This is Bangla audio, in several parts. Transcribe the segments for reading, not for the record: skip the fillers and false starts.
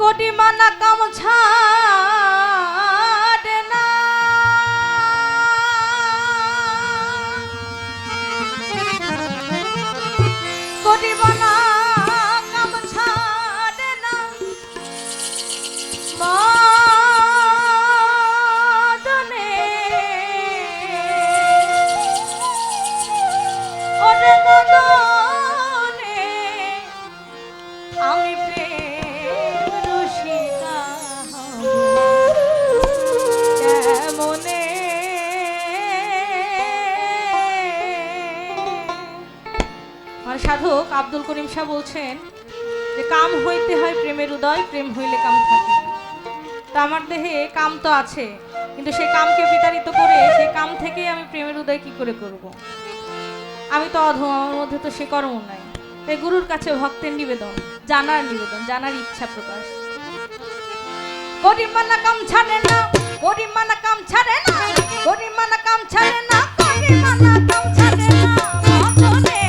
কোটি মানা কাম ছাড়ে না, কোটি মানা কাম ছাড়ে না, মদনে ওরে মদনে আমি প্রেম রসিকা কেমনে। আমার সাধক আব্দুল করিম শাহ বলছেন যে কাম হইতে হয় প্রেমের উদয়, প্রেম হইলে কাম থাকে। তা আমার দেহে কাম তো আছে, কিন্তু সেই কামকে বিতাড়িত করে সেই কাম থেকে আমি প্রেমের উদয় কি করে করব? আমি তো অধম, আমার মধ্যে তো সে কর্ম নাই। তাই গুরুর কাছে ভক্তের নিবেদন, জানার নিবেদন, জানার ইচ্ছা প্রকাশ। গরিমানা কাম ছাড়ে না, গরিমানা কাম ছাড়ে না, গরিমানা কাম ছাড়ে না, গরিমানা কাম ছাড়ে না, মদনে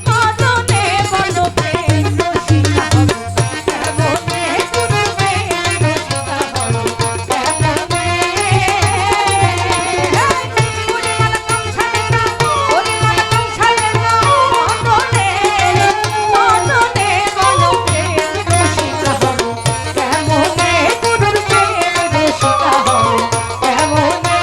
মদনে বলো প্রেম রসিকা হবো কেমনে, গুরু প্রেম রসিকা হবো কেমনে। গরিমানা কাম ছাড়ে না, গরিমানা কাম ছাড়ে না, মদনে মদনে বলো প্রেম রসিকা হবো কেমনে, গুরুর প্রেম রসিকা হবো কেমনে।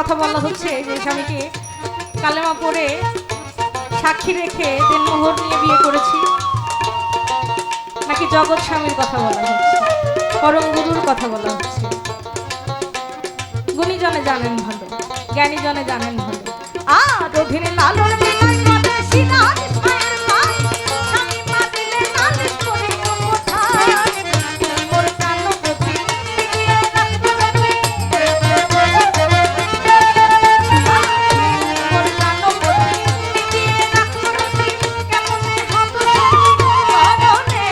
কথা বলা হচ্ছে যে স্বামীকে কালেমা পড়ে সাক্ষী রেখে দেনমোহর নিয়ে বিয়ে করেছি, নাকি জগৎ স্বামীর কথা বলা হচ্ছে, পরম গুরুর কথা বলা হচ্ছে? গুণীজনে জানেন ভালো, জ্ঞানীজনে জানেন ভালো। আর অধীনে লালন মিলাই মাদেশি নালিশ মায়ের ভাই, স্বামী মা দিলে নালিশ করে কোথায়? মোর প্রাণপতি টিকিয়ে রাখবো রাখি, মোর প্রাণপতি টিকিয়ে রাখবো রাখি, কেমনে হব চরণে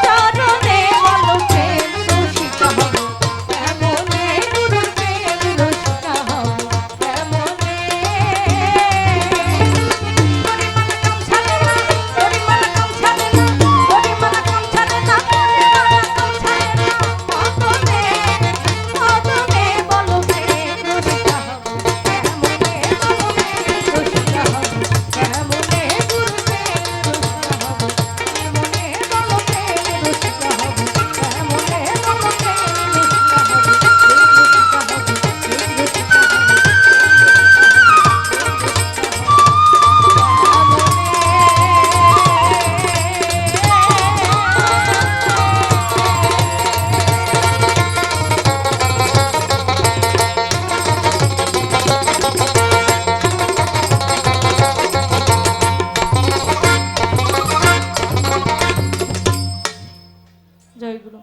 চরণে বলো প্রেম রসিকা হব, কেমনে গুরুর প্রেম রসিকা হব, কেমনে জয় গুরু।